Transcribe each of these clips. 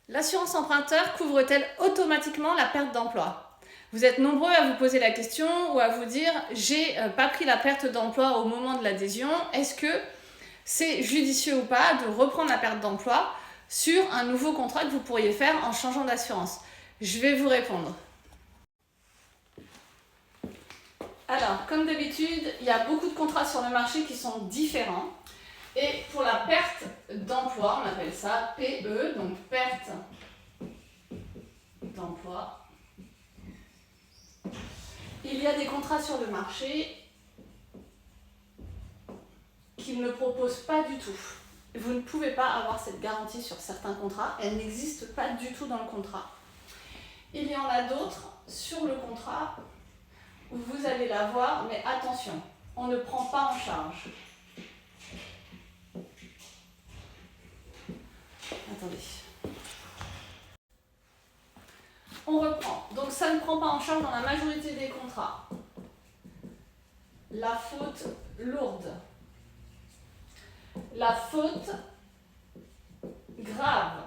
L'assurance emprunteur couvre-t-elle automatiquement la perte d'emploi? Vous êtes nombreux à vous poser la question ou à vous dire « j'ai pas pris la perte d'emploi au moment de l'adhésion, est-ce que c'est judicieux ou pas de reprendre la perte d'emploi sur un nouveau contrat que vous pourriez faire en changeant d'assurance ?» Je vais vous répondre. Alors, comme d'habitude, il y a beaucoup de contrats sur le marché qui sont différents. Et pour la perte d'emploi, on appelle ça PE, donc perte d'emploi. Il y a des contrats sur le marché qui ne le proposent pas du tout. Vous ne pouvez pas avoir cette garantie sur certains contrats, elle n'existe pas du tout dans le contrat. Il y en a d'autres sur le contrat où vous allez l'avoir, mais attention, on ne prend pas en charge. Attendez. On reprend. Donc ça ne prend pas en charge dans la majorité des contrats. La faute lourde. La faute grave.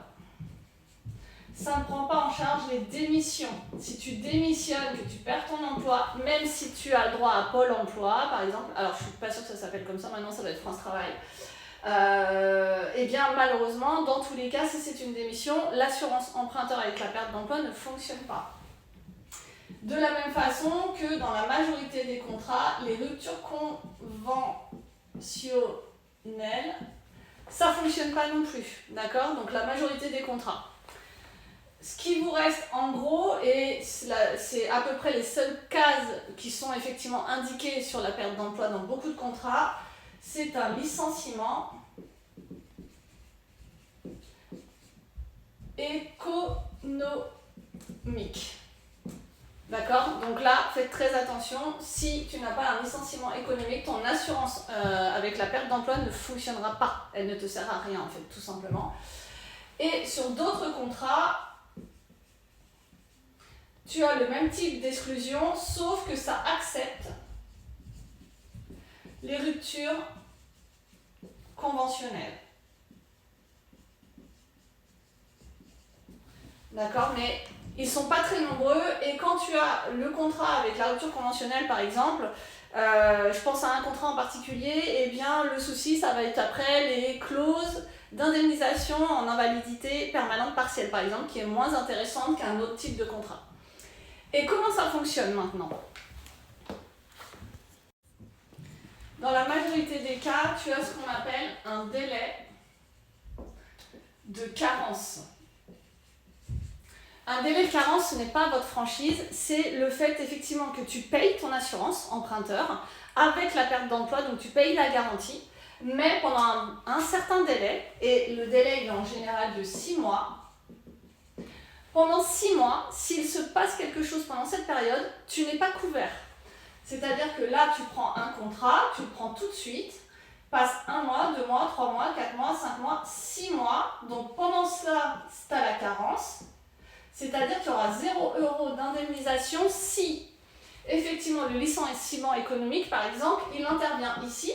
Ça ne prend pas en charge les démissions. Si tu démissionnes, que tu perds ton emploi, même si tu as le droit à Pôle emploi, par exemple, alors je ne suis pas sûre que ça s'appelle comme ça, maintenant ça va être France Travail, et bien malheureusement, dans tous les cas, si c'est une démission, l'assurance emprunteur avec la perte d'emploi ne fonctionne pas. De la même façon que dans la majorité des contrats, les ruptures conventionnelles, ça ne fonctionne pas non plus, d'accord? Donc la majorité des contrats. Ce qui vous reste en gros, et c'est à peu près les seules cases qui sont effectivement indiquées sur la perte d'emploi dans beaucoup de contrats, c'est un licenciement économique. D'accord? Donc là, faites très attention, si tu n'as pas un licenciement économique, ton assurance avec la perte d'emploi ne fonctionnera pas. Elle ne te sert à rien en fait, tout simplement. Et sur d'autres contrats, tu as le même type d'exclusion, sauf que ça accepte les ruptures conventionnelles. D'accord? Mais ils ne sont pas très nombreux et quand tu as le contrat avec la rupture conventionnelle par exemple, je pense à un contrat en particulier, et bien le souci ça va être après les clauses d'indemnisation en invalidité permanente partielle par exemple, qui est moins intéressante qu'un autre type de contrat. Et comment ça fonctionne maintenant? Dans la majorité des cas, tu as ce qu'on appelle un délai de carence. Un délai de carence, ce n'est pas votre franchise, c'est le fait effectivement que tu payes ton assurance emprunteur avec la perte d'emploi, donc tu payes la garantie, mais pendant un certain délai, et le délai est en général de 6 mois, pendant 6 mois, s'il se passe quelque chose pendant cette période, tu n'es pas couvert. C'est-à-dire que là, tu prends un contrat, tu le prends tout de suite, passe 1 mois, 2 mois, 3 mois, 4 mois, 5 mois, 6 mois. Donc pendant cela, tu as la carence. C'est-à-dire qu'il y aura 0 € d'indemnisation si, effectivement, le licenciement économique, par exemple, il intervient ici.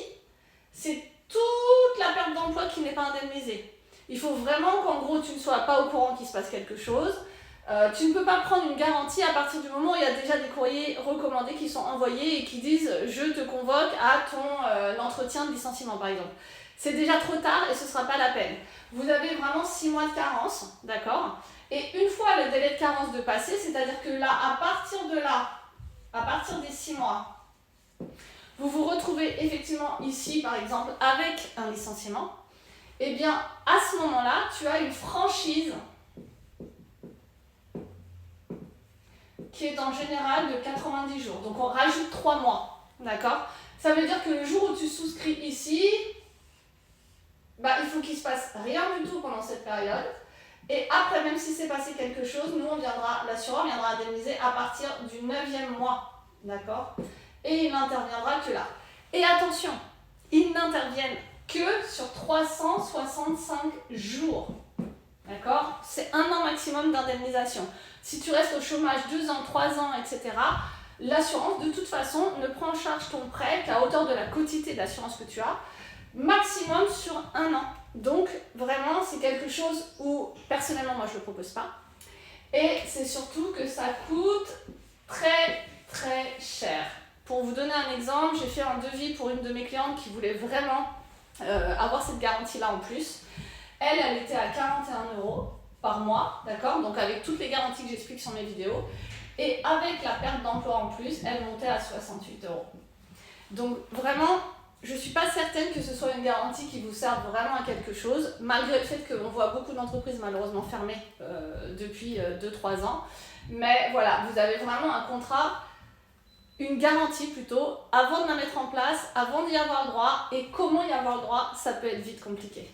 C'est toute la perte d'emploi qui n'est pas indemnisée. Il faut vraiment qu'en gros tu ne sois pas au courant qu'il se passe quelque chose. Tu ne peux pas prendre une garantie à partir du moment où il y a déjà des courriers recommandés qui sont envoyés et qui disent « je te convoque à ton entretien de licenciement » par exemple. C'est déjà trop tard et ce ne sera pas la peine. Vous avez vraiment 6 mois de carence, d'accord? Et une fois le délai de carence de passer, c'est-à-dire que là, à partir des 6 mois, vous vous retrouvez effectivement ici par exemple avec un licenciement, et bien à ce moment-là, tu as une franchise qui est en général de 90 jours. Donc on rajoute 3 mois, d'accord? Ça veut dire que le jour où tu souscris ici, bah, il faut qu'il ne se passe rien du tout pendant cette période. Et après, même si c'est passé quelque chose, nous, l'assureur viendra indemniser à partir du 9e mois, d'accord? Et il n'interviendra que là. Et attention, ils n'interviennent que sur 365 jours. D'accord? C'est 1 an maximum d'indemnisation. Si tu restes au chômage 2 ans, 3 ans, etc., l'assurance, de toute façon, ne prend en charge ton prêt qu'à hauteur de la quotité d'assurance que tu as, maximum sur 1 an. Donc vraiment, c'est quelque chose où personnellement, moi, je ne le propose pas. Et c'est surtout que ça coûte très très cher. Pour vous donner un exemple, j'ai fait un devis pour une de mes clientes qui voulait vraiment avoir cette garantie-là en plus. Elle était à 41 € par mois, d'accord? Donc avec toutes les garanties que j'explique sur mes vidéos. Et avec la perte d'emploi en plus, elle montait à 68 €. Donc vraiment, je ne suis pas certaine que ce soit une garantie qui vous serve vraiment à quelque chose, malgré le fait qu'on voit beaucoup d'entreprises malheureusement fermées depuis 2-3 ans. Mais voilà, vous avez vraiment un contrat, une garantie plutôt, avant de la mettre en place, avant d'y avoir droit. Et comment y avoir droit, ça peut être vite compliqué.